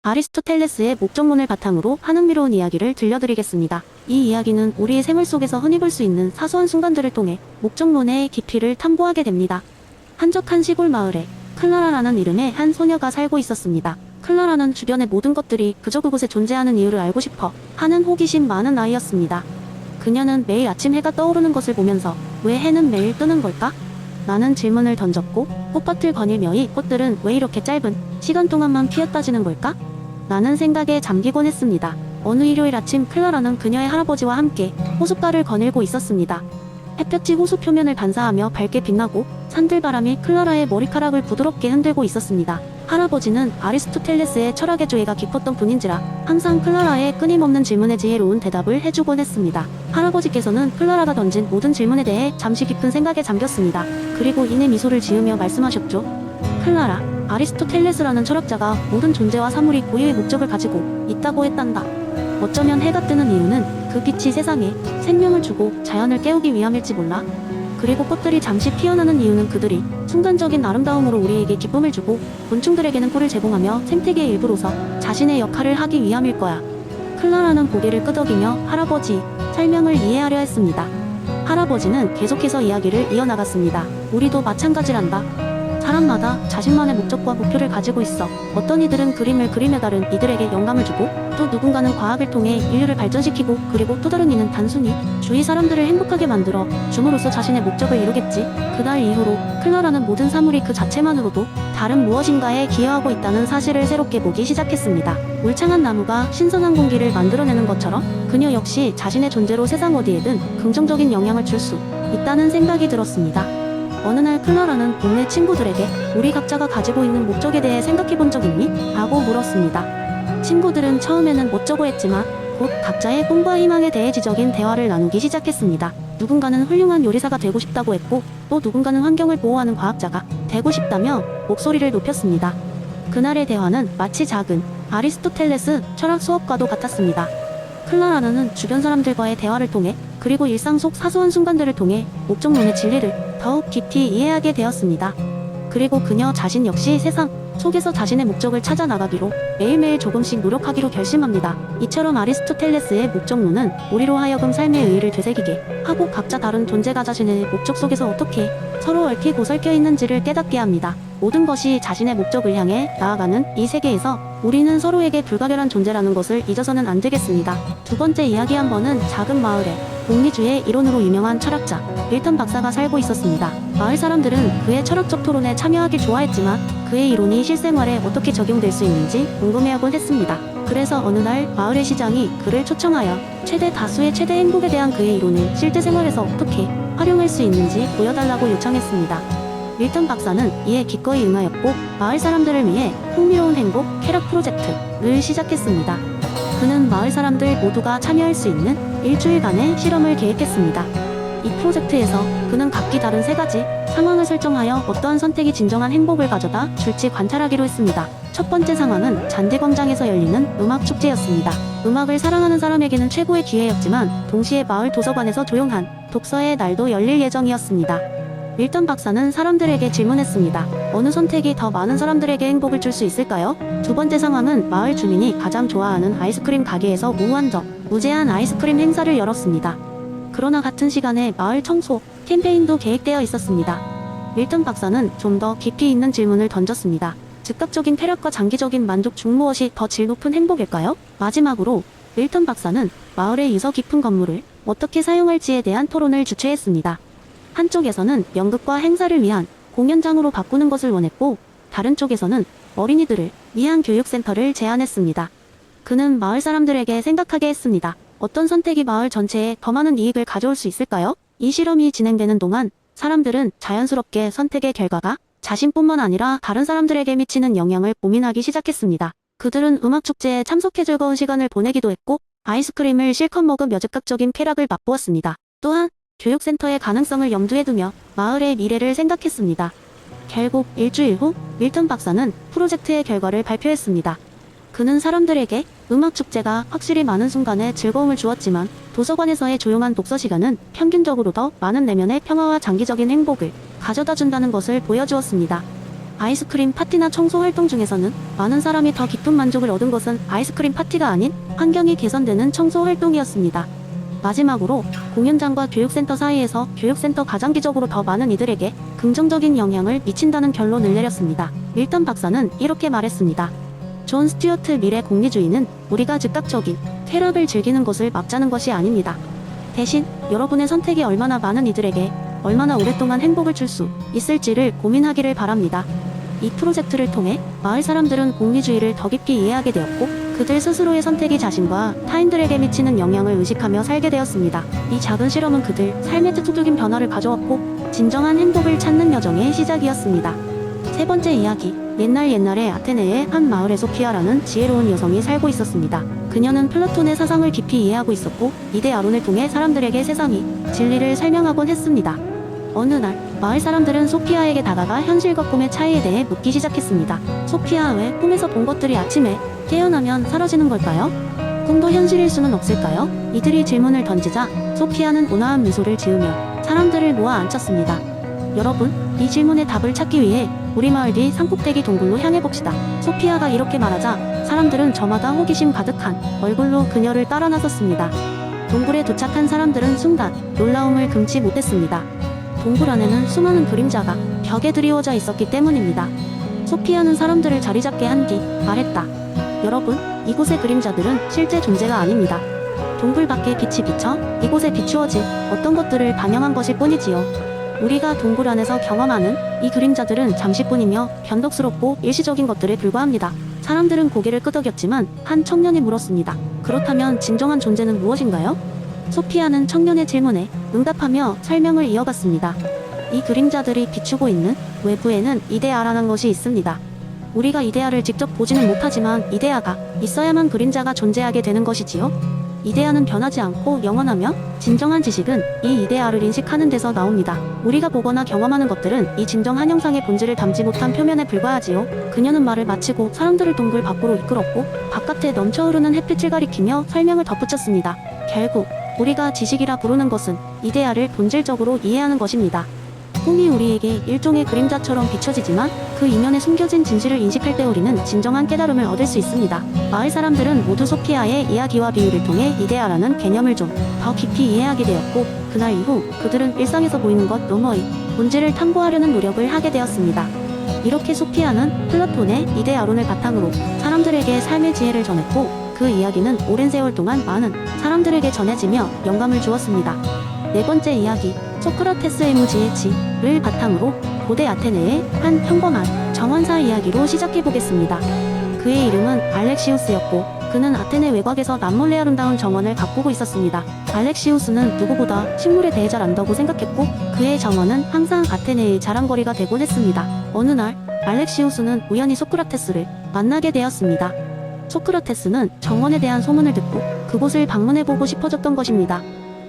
아리스토텔레스의 목적론을 바탕으로 한 흥미로운 이야기를 들려드리겠습니다. 이 이야기는 우리의 생활 속에서 흔히 볼 수 있는 사소한 순간들을 통해 목적론의 깊이를 탐구하게 됩니다. 한적한 시골 마을에 클라라라는 이름의 한 소녀가 살고 있었습니다. 클라라는 주변의 모든 것들이 그저 그곳에 존재하는 이유를 알고 싶어 하는 호기심 많은 아이였습니다. 그녀는 매일 아침 해가 떠오르는 것을 보면서 왜 해는 매일 뜨는 걸까? 라는 질문을 던졌고, 꽃밭을 거닐며 이 꽃들은 왜 이렇게 짧은 시간 동안만 피었다지는 걸까? 라는 생각에 잠기곤 했습니다. 어느 일요일 아침 클라라는 그녀의 할아버지와 함께 호숫가를 거닐고 있었습니다. 햇볕이 호수 표면을 반사하며 밝게 빛나고 산들바람이 클라라의 머리카락을 부드럽게 흔들고 있었습니다. 할아버지는 아리스토텔레스의 철학의 조예가 깊었던 분인지라 항상 클라라의 끊임없는 질문에 지혜로운 대답을 해주곤 했습니다. 할아버지께서는 클라라가 던진 모든 질문에 대해 잠시 깊은 생각에 잠겼습니다. 그리고 이내 미소를 지으며 말씀하셨죠. 클라라, 아리스토텔레스라는 철학자가 모든 존재와 사물이 고유의 목적을 가지고 있다고 했단다. 어쩌면 해가 뜨는 이유는 그 빛이 세상에 생명을 주고 자연을 깨우기 위함일지 몰라. 그리고 꽃들이 잠시 피어나는 이유는 그들이 순간적인 아름다움으로 우리에게 기쁨을 주고 곤충들에게는 꿀을 제공하며 생태계의 일부로서 자신의 역할을 하기 위함일 거야. 클라라는 고개를 끄덕이며 할아버지 설명을 이해하려 했습니다. 할아버지는 계속해서 이야기를 이어나갔습니다. 우리도 마찬가지란다. 사람마다 자신만의 목적과 목표를 가지고 있어. 어떤 이들은 그림을 그리며 다른 이들에게 영감을 주고, 또 누군가는 과학을 통해 인류를 발전시키고, 그리고 또 다른 이는 단순히 주위 사람들을 행복하게 만들어 줌으로써 자신의 목적을 이루겠지. 그날 이후로 클라라는 모든 사물이 그 자체만으로도 다른 무엇인가에 기여하고 있다는 사실을 새롭게 보기 시작했습니다. 울창한 나무가 신선한 공기를 만들어내는 것처럼 그녀 역시 자신의 존재로 세상 어디에든 긍정적인 영향을 줄 수 있다는 생각이 들었습니다. 어느 날 클라라는 동네 친구들에게 우리 각자가 가지고 있는 목적에 대해 생각해본 적 있니? 라고 물었습니다. 친구들은 처음에는 멋쩍어 했지만 곧 각자의 꿈과 희망에 대해 지적인 대화를 나누기 시작했습니다. 누군가는 훌륭한 요리사가 되고 싶다고 했고, 또 누군가는 환경을 보호하는 과학자가 되고 싶다며 목소리를 높였습니다. 그날의 대화는 마치 작은 아리스토텔레스 철학 수업과도 같았습니다. 클라라는 주변 사람들과의 대화를 통해, 그리고 일상 속 사소한 순간들을 통해 목적론의 진리를 더욱 깊이 이해하게 되었습니다. 그리고 그녀 자신 역시 세상 속에서 자신의 목적을 찾아 나가기로 매일매일 조금씩 노력하기로 결심합니다. 이처럼 아리스토텔레스의 목적론은 우리로 하여금 삶의 의의를 되새기게 하고 각자 다른 존재가 자신의 목적 속에서 어떻게 서로 얽히고 설켜 있는지를 깨닫게 합니다. 모든 것이 자신의 목적을 향해 나아가는 이 세계에서 우리는 서로에게 불가결한 존재라는 것을 잊어서는 안 되겠습니다. 두 번째 이야기 한 번은 작은 마을에 복리주의 이론으로 유명한 철학자 밀턴 박사가 살고 있었습니다. 마을 사람들은 그의 철학적 토론에 참여하길 좋아했지만 그의 이론이 실생활에 어떻게 적용될 수 있는지 궁금해하곤 했습니다. 그래서 어느 날 마을의 시장이 그를 초청하여 최대 다수의 최대 행복에 대한 그의 이론을 실제 생활에서 어떻게 활용할 수 있는지 보여달라고 요청했습니다. 밀턴 박사는 이에 기꺼이 응하였고, 마을 사람들을 위해 흥미로운 행복 쾌락 프로젝트를 시작했습니다. 그는 마을 사람들 모두가 참여할 수 있는 일주일간의 실험을 계획했습니다. 이 프로젝트에서 그는 각기 다른 세 가지 상황을 설정하여 어떠한 선택이 진정한 행복을 가져다 줄지 관찰하기로 했습니다. 첫 번째 상황은 잔디광장에서 열리는 음악 축제였습니다. 음악을 사랑하는 사람에게는 최고의 기회였지만 동시에 마을 도서관에서 조용한 독서의 날도 열릴 예정이었습니다. 밀턴 박사는 사람들에게 질문했습니다. 어느 선택이 더 많은 사람들에게 행복을 줄 수 있을까요? 두 번째 상황은 마을 주민이 가장 좋아하는 아이스크림 가게에서 무제한 아이스크림 행사를 열었습니다. 그러나 같은 시간에 마을 청소 캠페인도 계획되어 있었습니다. 밀턴 박사는 좀 더 깊이 있는 질문을 던졌습니다. 즉각적인 쾌락과 장기적인 만족 중 무엇이 더 질 높은 행복일까요? 마지막으로 밀턴 박사는 마을의 유서 깊은 건물을 어떻게 사용할지에 대한 토론을 주최했습니다. 한쪽에서는 연극과 행사를 위한 공연장으로 바꾸는 것을 원했고, 다른 쪽에서는 어린이들을 위한 교육센터를 제안했습니다. 그는 마을 사람들에게 생각하게 했습니다. 어떤 선택이 마을 전체에 더 많은 이익을 가져올 수 있을까요? 이 실험이 진행되는 동안 사람들은 자연스럽게 선택의 결과가 자신뿐만 아니라 다른 사람들에게 미치는 영향을 고민하기 시작했습니다. 그들은 음악축제에 참석해 즐거운 시간을 보내기도 했고, 아이스크림을 실컷 먹으며 즉각적인 쾌락을 맛보았습니다. 또한 교육센터의 가능성을 염두에 두며 마을의 미래를 생각했습니다. 결국 일주일 후 밀턴 박사는 프로젝트의 결과를 발표했습니다. 그는 사람들에게 음악축제가 확실히 많은 순간에 즐거움을 주었지만 도서관에서의 조용한 독서 시간은 평균적으로 더 많은 내면의 평화와 장기적인 행복을 가져다 준다는 것을 보여주었습니다. 아이스크림 파티나 청소 활동 중에서는 많은 사람이 더 깊은 만족을 얻은 것은 아이스크림 파티가 아닌 환경이 개선되는 청소 활동이었습니다. 마지막으로 공연장과 교육센터 사이에서 교육센터 가장기적으로 더 많은 이들에게 긍정적인 영향을 미친다는 결론을 내렸습니다. 밀턴 박사는 이렇게 말했습니다. 존 스튜어트 밀의 공리주의는 우리가 즉각적인 쾌락을 즐기는 것을 막자는 것이 아닙니다. 대신 여러분의 선택이 얼마나 많은 이들에게 얼마나 오랫동안 행복을 줄 수 있을지를 고민하기를 바랍니다. 이 프로젝트를 통해 마을 사람들은 공리주의를 더 깊이 이해하게 되었고 그들 스스로의 선택이 자신과 타인들에게 미치는 영향을 의식하며 살게 되었습니다. 이 작은 실험은 그들 삶의 특수적인 변화를 가져왔고 진정한 행복을 찾는 여정의 시작이었습니다. 세 번째 이야기. 옛날에 아테네의 한 마을에 소피아라는 지혜로운 여성이 살고 있었습니다. 그녀는 플라톤의 사상을 깊이 이해하고 있었고 이대 아론을 통해 사람들에게 세상이 진리를 설명하곤 했습니다. 어느 날 마을 사람들은 소피아에게 다가가 현실과 꿈의 차이에 대해 묻기 시작했습니다. 소피아, 왜 꿈에서 본 것들이 아침에 깨어나면 사라지는 걸까요? 꿈도 현실일 수는 없을까요? 이들이 질문을 던지자 소피아는 온화한 미소를 지으며 사람들을 모아 앉혔습니다. 여러분, 이 질문의 답을 찾기 위해 우리 마을 뒤 산꼭대기 동굴로 향해 봅시다. 소피아가 이렇게 말하자 사람들은 저마다 호기심 가득한 얼굴로 그녀를 따라 나섰습니다. 동굴에 도착한 사람들은 순간 놀라움을 금치 못했습니다. 동굴 안에는 수많은 그림자가 벽에 드리워져 있었기 때문입니다. 소피아는 사람들을 자리잡게 한 뒤 말했다. 여러분, 이곳의 그림자들은 실제 존재가 아닙니다. 동굴 밖에 빛이 비쳐 이곳에 비추어진 어떤 것들을 반영한 것일 뿐이지요. 우리가 동굴 안에서 경험하는 이 그림자들은 잠시뿐이며 변덕스럽고 일시적인 것들에 불과합니다. 사람들은 고개를 끄덕였지만 한 청년이 물었습니다. 그렇다면 진정한 존재는 무엇인가요? 소피아는 청년의 질문에 응답하며 설명을 이어갔습니다. 이 그림자들이 비추고 있는 외부에는 이데아라는 것이 있습니다. 우리가 이데아를 직접 보지는 못하지만 이데아가 있어야만 그림자가 존재하게 되는 것이지요. 이데아는 변하지 않고 영원하며 진정한 지식은 이 이데아를 인식하는 데서 나옵니다. 우리가 보거나 경험하는 것들은 이 진정한 형상의 본질을 담지 못한 표면에 불과하지요. 그녀는 말을 마치고 사람들을 동굴 밖으로 이끌었고 바깥에 넘쳐흐르는 햇빛을 가리키며 설명을 덧붙였습니다. 결국 우리가 지식이라 부르는 것은 이데아를 본질적으로 이해하는 것입니다. 꿈이 우리에게 일종의 그림자처럼 비춰지지만 그 이면에 숨겨진 진실을 인식할 때 우리는 진정한 깨달음을 얻을 수 있습니다. 마을 사람들은 모두 소피아의 이야기와 비유를 통해 이데아라는 개념을 좀 더 깊이 이해하게 되었고 그날 이후 그들은 일상에서 보이는 것 너머의 본질을 탐구하려는 노력을 하게 되었습니다. 이렇게 소피아는 플라톤의 이데아론을 바탕으로 사람들에게 삶의 지혜를 전했고 그 이야기는 오랜 세월 동안 많은 사람들에게 전해지며 영감을 주었습니다. 네 번째 이야기. 소크라테스의 무지의 지를 바탕으로 고대 아테네의 한 평범한 정원사 이야기로 시작해보겠습니다. 그의 이름은 알렉시우스였고 그는 아테네 외곽에서 남몰래 아름다운 정원을 가꾸고 있었습니다. 알렉시우스는 누구보다 식물에 대해 잘 안다고 생각했고 그의 정원은 항상 아테네의 자랑거리가 되곤 했습니다. 어느 날 알렉시우스는 우연히 소크라테스를 만나게 되었습니다. 소크라테스는 정원에 대한 소문을 듣고 그곳을 방문해보고 싶어졌던 것입니다.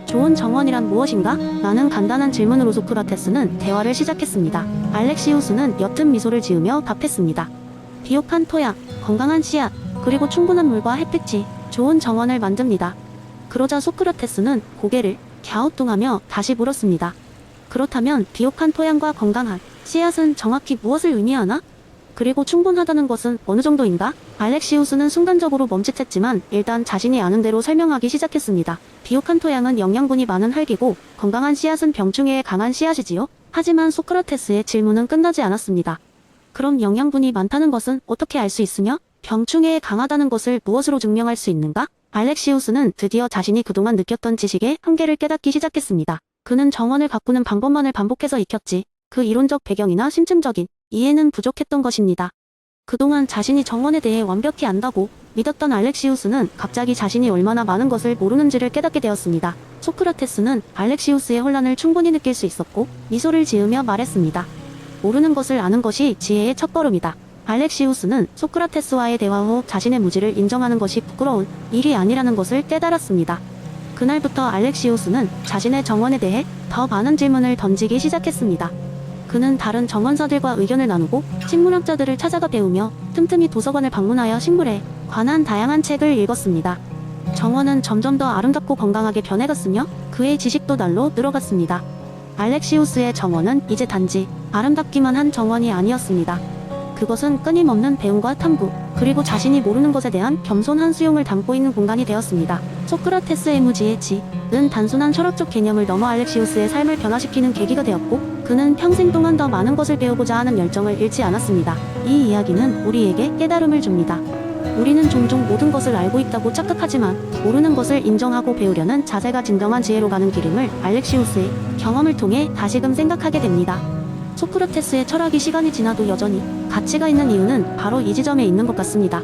좋은 정원이란 무엇인가? 라는 간단한 질문으로 소크라테스는 대화를 시작했습니다. 알렉시우스는 옅은 미소를 지으며 답했습니다. 비옥한 토양, 건강한 씨앗, 그리고 충분한 물과 햇빛이 좋은 정원을 만듭니다. 그러자 소크라테스는 고개를 갸우뚱하며 다시 물었습니다. 그렇다면 비옥한 토양과 건강한 씨앗은 정확히 무엇을 의미하나? 그리고 충분하다는 것은 어느 정도인가? 알렉시우스는 순간적으로 멈칫했지만 일단 자신이 아는 대로 설명하기 시작했습니다. 비옥한 토양은 영양분이 많은 흙이고 건강한 씨앗은 병충해에 강한 씨앗이지요. 하지만 소크라테스의 질문은 끝나지 않았습니다. 그럼 영양분이 많다는 것은 어떻게 알 수 있으며 병충해에 강하다는 것을 무엇으로 증명할 수 있는가? 알렉시우스는 드디어 자신이 그동안 느꼈던 지식의 한계를 깨닫기 시작했습니다. 그는 정원을 가꾸는 방법만을 반복해서 익혔지 그 이론적 배경이나 심층적인 이해는 부족했던 것입니다. 그동안 자신이 정원에 대해 완벽히 안다고 믿었던 알렉시우스는 갑자기 자신이 얼마나 많은 것을 모르는지를 깨닫게 되었습니다. 소크라테스는 알렉시우스의 혼란을 충분히 느낄 수 있었고 미소를 지으며 말했습니다. 모르는 것을 아는 것이 지혜의 첫걸음이다. 알렉시우스는 소크라테스와의 대화 후 자신의 무지를 인정하는 것이 부끄러운 일이 아니라는 것을 깨달았습니다. 그날부터 알렉시우스는 자신의 정원에 대해 더 많은 질문을 던지기 시작했습니다. 그는 다른 정원사들과 의견을 나누고 식물학자들을 찾아가 배우며 틈틈이 도서관을 방문하여 식물에 관한 다양한 책을 읽었습니다. 정원은 점점 더 아름답고 건강하게 변해갔으며 그의 지식도 날로 늘어갔습니다. 알렉시우스의 정원은 이제 단지 아름답기만 한 정원이 아니었습니다. 그것은 끊임없는 배움과 탐구, 그리고 자신이 모르는 것에 대한 겸손한 수용을 담고 있는 공간이 되었습니다. 소크라테스의 무지의 지는 단순한 철학적 개념을 넘어 알렉시우스의 삶을 변화시키는 계기가 되었고, 그는 평생 동안 더 많은 것을 배우고자 하는 열정을 잃지 않았습니다. 이 이야기는 우리에게 깨달음을 줍니다. 우리는 종종 모든 것을 알고 있다고 착각하지만 모르는 것을 인정하고 배우려는 자세가 진정한 지혜로 가는 길임을 알렉시우스의 경험을 통해 다시금 생각하게 됩니다. 소크라테스의 철학이 시간이 지나도 여전히 가치가 있는 이유는 바로 이 지점에 있는 것 같습니다.